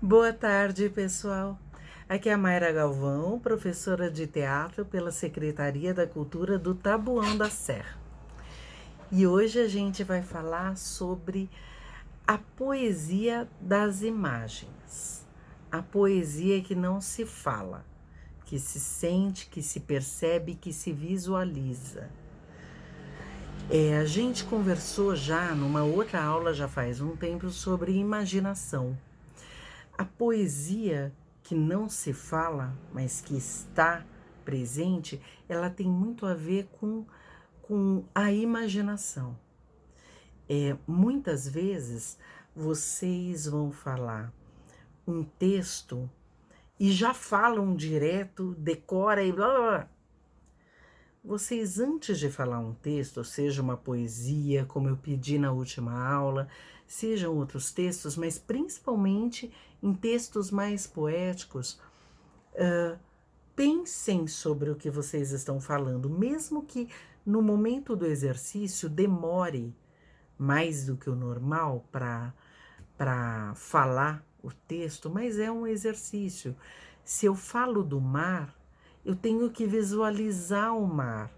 Boa tarde, pessoal. Aqui é a Mayra Galvão, professora de teatro pela Secretaria da Cultura do Taboão da Serra. E hoje a gente vai falar sobre a poesia das imagens. A poesia que não se fala, que se sente, que se percebe, que se visualiza. A gente conversou já numa outra aula, já faz um tempo, sobre imaginação. A poesia que não se fala, mas que está presente, ela tem muito a ver com a imaginação. Muitas vezes vocês vão falar um texto e já falam direto, decora e blá blá blá. Vocês, antes de falar um texto, seja uma poesia, como eu pedi na última aula, sejam outros textos, mas principalmente em textos mais poéticos, pensem sobre o que vocês estão falando, mesmo que no momento do exercício demore mais do que o normal para falar o texto, mas é um exercício. Se eu falo do mar, eu tenho que visualizar o mar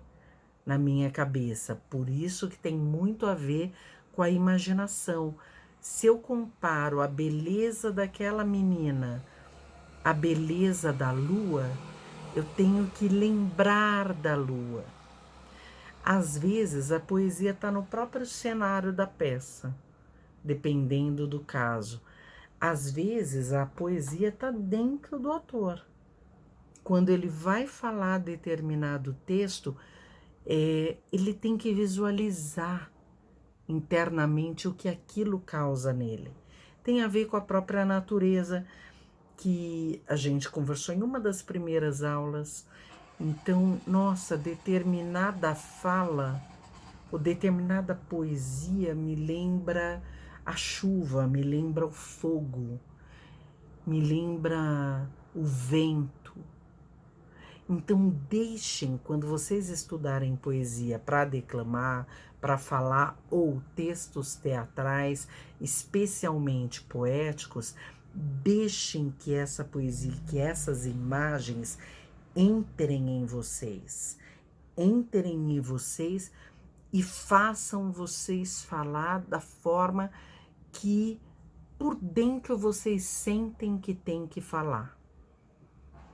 na minha cabeça, por isso que tem muito a ver com a imaginação. Se eu comparo a beleza daquela menina à beleza da lua, eu tenho que lembrar da lua. Às vezes, a poesia está no próprio cenário da peça, dependendo do caso. Às vezes, a poesia está dentro do ator. Quando ele vai falar determinado texto, ele tem que visualizar internamente o que aquilo causa nele. Tem a ver com a própria natureza, que a gente conversou em uma das primeiras aulas. Então, nossa, determinada fala ou determinada poesia me lembra a chuva, me lembra o fogo, me lembra o vento. Então, deixem, quando vocês estudarem poesia para declamar, para falar, ou textos teatrais, especialmente poéticos, deixem que essa poesia, que essas imagens entrem em vocês. Entrem em vocês e façam vocês falar da forma que por dentro vocês sentem que tem que falar.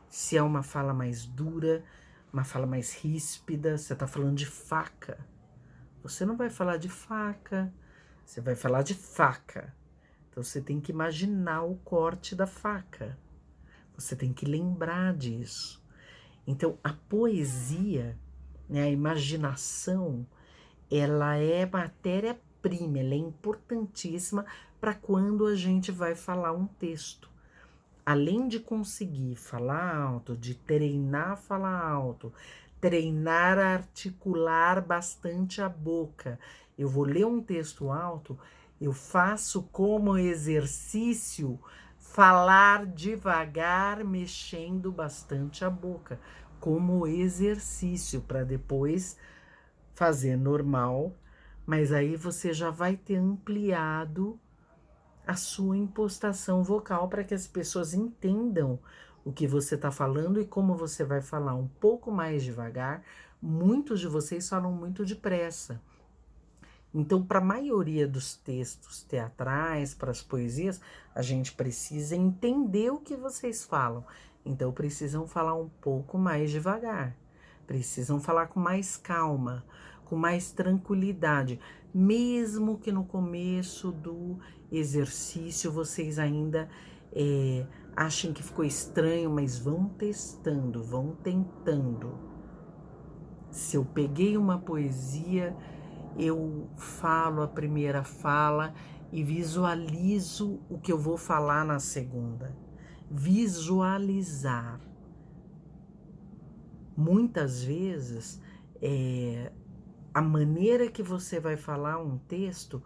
Se é uma fala mais dura, uma fala mais ríspida, você está falando de faca. Você não vai falar de faca, você vai falar de faca. Então você tem que imaginar o corte da faca. Você tem que lembrar disso. Então a poesia, né, a imaginação, ela é matéria-prima, ela é importantíssima para quando a gente vai falar um texto. Além de conseguir falar alto, de treinar falar alto, treinar a articular bastante a boca, eu vou ler um texto alto, eu faço como exercício falar devagar, mexendo bastante a boca, como exercício para depois fazer normal, mas aí você já vai ter ampliado a sua impostação vocal para que as pessoas entendam o que você está falando e como você vai falar um pouco mais devagar. Muitos de vocês falam muito depressa. Então, para a maioria dos textos teatrais, para as poesias, a gente precisa entender o que vocês falam. Então, precisam falar um pouco mais devagar. Precisam falar com mais calma, com mais tranquilidade. Mesmo que no começo do exercício vocês ainda achem que ficou estranho, mas vão testando, vão tentando. Se eu peguei uma poesia, eu falo a primeira fala e visualizo o que eu vou falar na segunda. Visualizar. Muitas vezes, a maneira que você vai falar um texto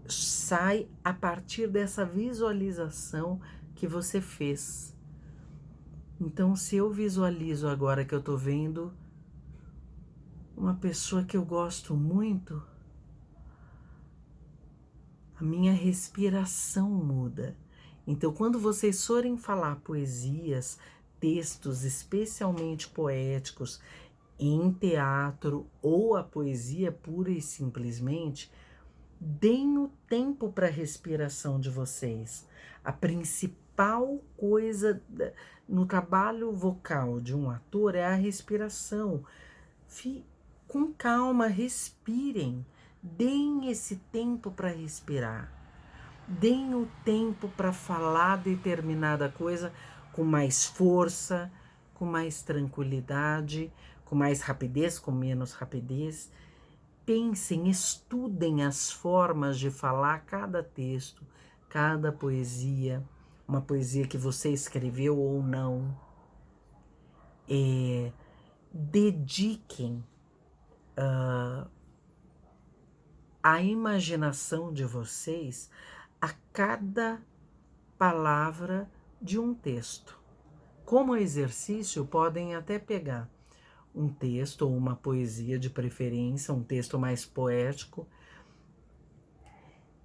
sai a partir dessa visualização que você fez. Então, se eu visualizo agora que eu estou vendo uma pessoa que eu gosto muito, a minha respiração muda. Então, quando vocês forem falar poesias, textos especialmente poéticos em teatro ou a poesia pura e simplesmente, deem o tempo para a respiração de vocês. A principal coisa no trabalho vocal de um ator é a respiração. Com calma, respirem. Deem esse tempo para respirar. Deem o tempo para falar determinada coisa com mais força, com mais tranquilidade, com mais rapidez, com menos rapidez. Pensem, estudem as formas de falar cada texto, cada poesia, uma poesia que você escreveu ou não. Dediquem a imaginação de vocês a cada palavra de um texto. Como exercício, podem até pegar um texto ou uma poesia de preferência, um texto mais poético,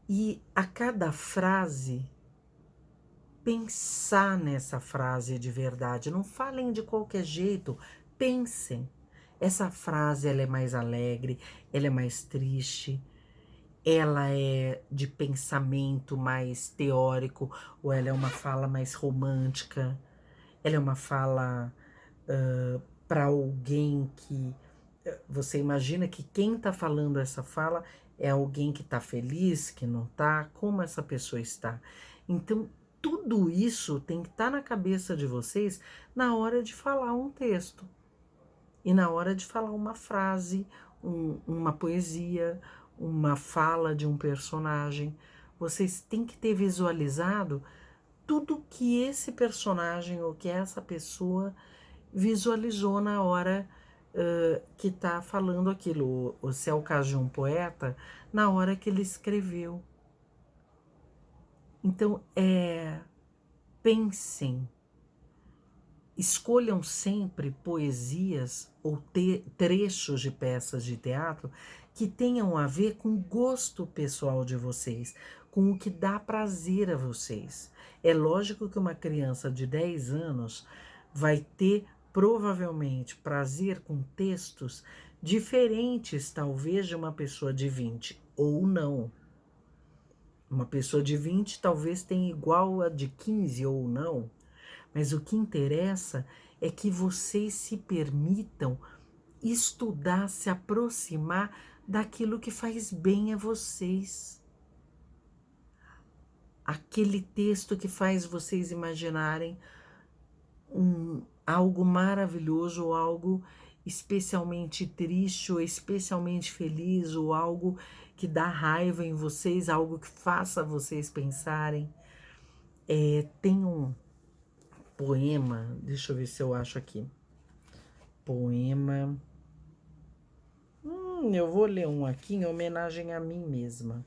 e a cada frase pensar nessa frase de verdade. Não falem de qualquer jeito, pensem. Essa frase ela é mais alegre, ela é mais triste, ela é de pensamento mais teórico, ou ela é uma fala mais romântica, ela é uma fala para alguém que você imagina que quem está falando essa fala é alguém que está feliz, que não está, como essa pessoa está. Então, tudo isso tem que estar na cabeça de vocês na hora de falar um texto e na hora de falar uma frase, uma poesia, uma fala de um personagem. Vocês têm que ter visualizado tudo que esse personagem ou que essa pessoa visualizou na hora que está falando aquilo. Ou se é o caso de um poeta, na hora que ele escreveu. Então, pensem, escolham sempre poesias ou trechos de peças de teatro que tenham a ver com o gosto pessoal de vocês, com o que dá prazer a vocês. É lógico que uma criança de 10 anos vai ter provavelmente prazer com textos diferentes, talvez, de uma pessoa de 20, ou não. Uma pessoa de 20 talvez tenha igual a de 15 ou não. Mas o que interessa é que vocês se permitam estudar, se aproximar daquilo que faz bem a vocês. Aquele texto que faz vocês imaginarem algo maravilhoso, ou algo especialmente triste, ou especialmente feliz, ou algo que dá raiva em vocês, algo que faça vocês pensarem. Tem um poema, deixa eu ver se eu acho aqui. Poema. Eu vou ler um aqui em homenagem a mim mesma.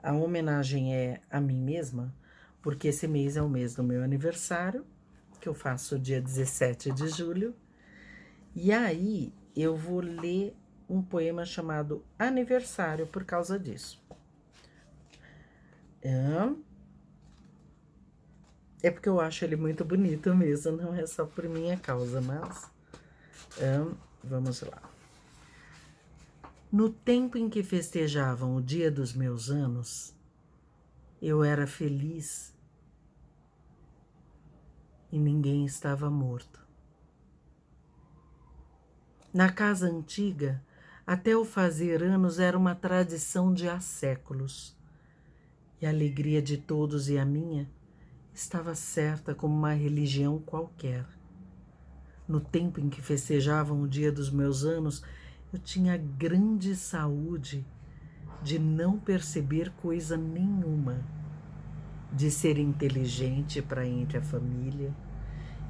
A homenagem é a mim mesma, porque esse mês é o mês do meu aniversário, que eu faço dia 17 de julho. E aí eu vou ler um poema chamado Aniversário por causa disso. É porque eu acho ele muito bonito mesmo, não é só por minha causa, mas vamos lá. No tempo em que festejavam o dia dos meus anos, eu era feliz e ninguém estava morto. Na casa antiga, até o fazer anos era uma tradição de há séculos, e a alegria de todos e a minha estava certa como uma religião qualquer. No tempo em que festejavam o dia dos meus anos, eu tinha grande saúde de não perceber coisa nenhuma, de ser inteligente para entre a família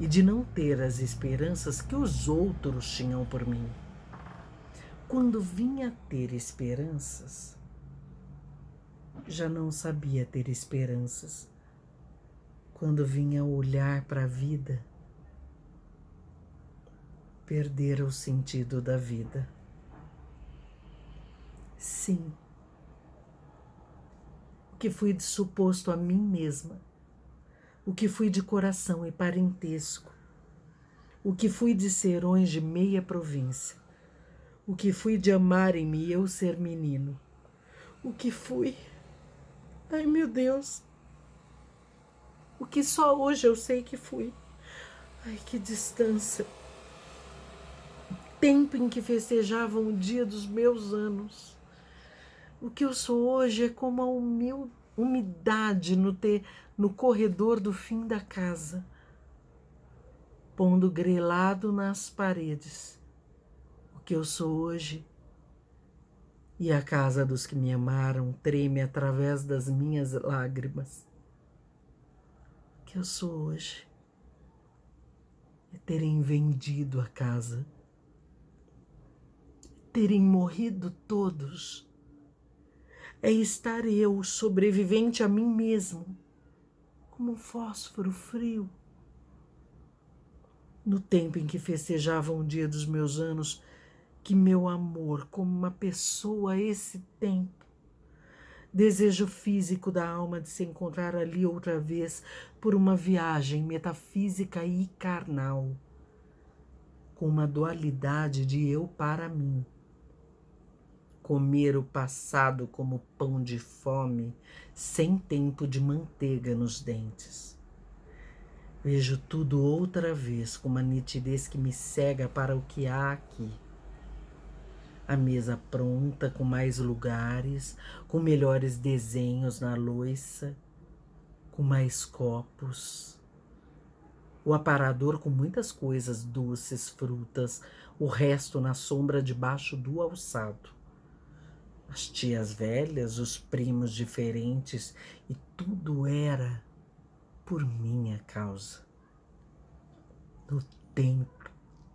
e de não ter as esperanças que os outros tinham por mim. Quando vinha ter esperanças, já não sabia ter esperanças. Quando vinha olhar para a vida, perdera o sentido da vida. Sim, o que fui de suposto a mim mesma, o que fui de coração e parentesco, o que fui de serões de meia província, o que fui de amarem-me eu ser menino, o que fui, ai meu Deus, o que só hoje eu sei que fui. Ai, que distância. Tempo em que festejavam o dia dos meus anos. O que eu sou hoje é como a umidade no corredor do fim da casa, pondo grelado nas paredes. O que eu sou hoje, e a casa dos que me amaram treme através das minhas lágrimas. O que eu sou hoje é terem vendido a casa, terem morrido todos. É estar eu, sobrevivente a mim mesmo, como um fósforo frio. No tempo em que festejavam o dia dos meus anos, que meu amor, como uma pessoa a esse tempo, desejo físico da alma de se encontrar ali outra vez por uma viagem metafísica e carnal, com uma dualidade de eu para mim. Comer o passado como pão de fome, sem tempo de manteiga nos dentes. Vejo tudo outra vez com uma nitidez que me cega para o que há aqui. A mesa pronta, com mais lugares, com melhores desenhos na louça, com mais copos. O aparador com muitas coisas doces, frutas, o resto na sombra debaixo do alçado. As tias velhas, os primos diferentes, e tudo era por minha causa. No tempo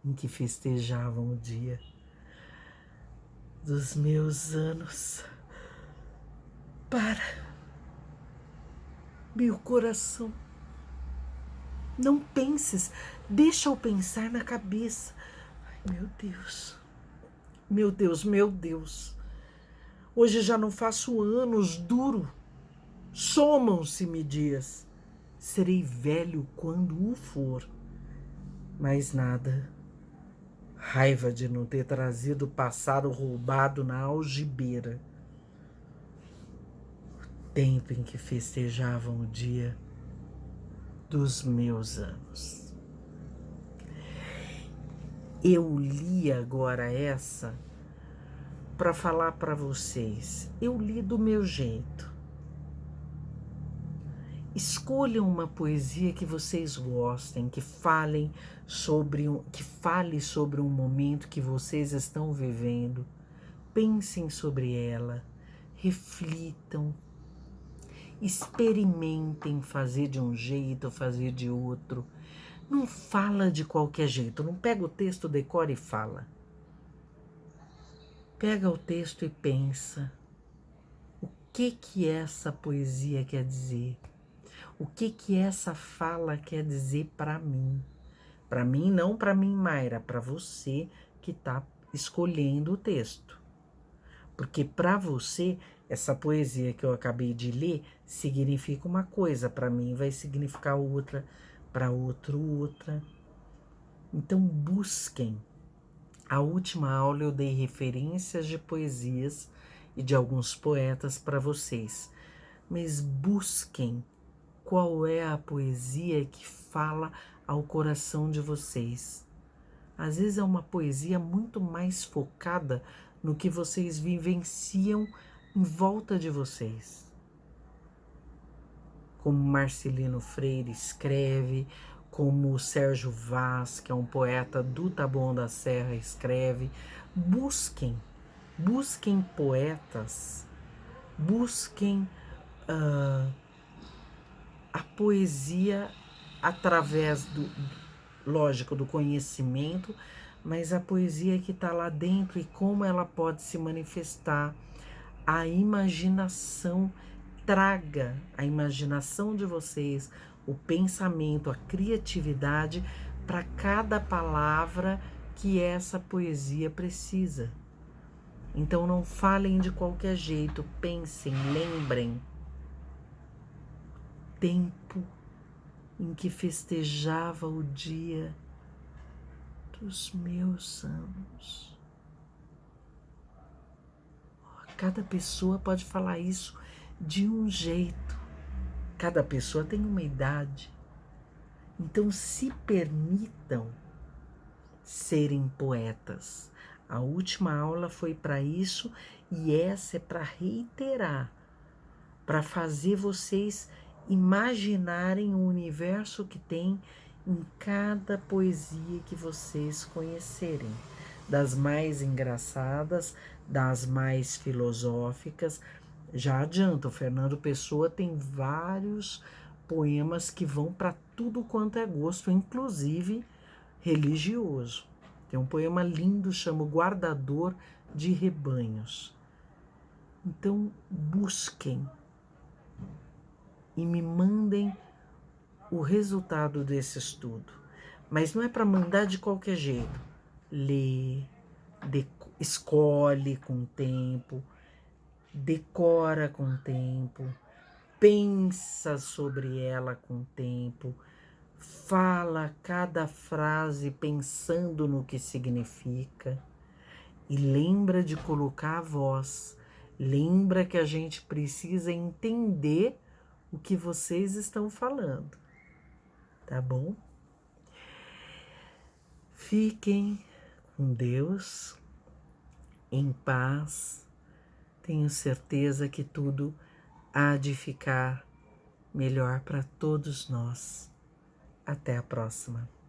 em que festejavam o dia dos meus anos. Para, meu coração, não penses, deixa-o pensar na cabeça. Ai, meu Deus, meu Deus, meu Deus. Hoje já não faço anos, duro. Somam-se-me dias. Serei velho quando o for. Mais nada. Raiva de não ter trazido o passado roubado na algibeira. O tempo em que festejavam o dia dos meus anos. Eu li agora essa para falar para vocês. Eu li do meu jeito. Escolham uma poesia que vocês gostem, que fale sobre um momento que vocês estão vivendo. Pensem sobre ela, reflitam, experimentem fazer de um jeito, fazer de outro. Não fala de qualquer jeito, não pega o texto, decora e fala. Pega o texto e pensa. O que essa poesia quer dizer? O que essa fala quer dizer para mim? Para mim, não para mim, Mayra, para você que está escolhendo o texto. Porque para você, essa poesia que eu acabei de ler significa uma coisa, para mim vai significar outra, para outro outra. Então busquem. A última aula eu dei referências de poesias e de alguns poetas para vocês, mas busquem qual é a poesia que fala ao coração de vocês. Às vezes é uma poesia muito mais focada no que vocês vivenciam em volta de vocês. Como Marcelino Freire escreve, como o Sérgio Vaz, que é um poeta do Taboão da Serra, escreve. Busquem poetas, busquem a poesia através lógico, do conhecimento, mas a poesia que está lá dentro e como ela pode se manifestar. A imaginação, traga a imaginação de vocês, o pensamento, a criatividade para cada palavra que essa poesia precisa. Então não falem de qualquer jeito, pensem, lembrem. tempo em que festejava o dia dos meus anos. Cada pessoa pode falar isso de um jeito. Cada pessoa tem uma idade. Então se permitam serem poetas. A última aula foi para isso e essa é para reiterar, para fazer vocês imaginarem o universo que tem em cada poesia que vocês conhecerem, das mais engraçadas, das mais filosóficas. Já adianta, o Fernando Pessoa tem vários poemas que vão para tudo quanto é gosto, inclusive religioso. Tem um poema lindo, chama O Guardador de Rebanhos. Então, busquem e me mandem o resultado desse estudo. Mas não é para mandar de qualquer jeito. Lê, escolhe com tempo, decora com tempo, pensa sobre ela com tempo, fala cada frase pensando no que significa e lembra de colocar a voz. Lembra que a gente precisa entender o que vocês estão falando, tá bom? Fiquem com Deus, em paz. Tenho certeza que tudo há de ficar melhor para todos nós. Até a próxima.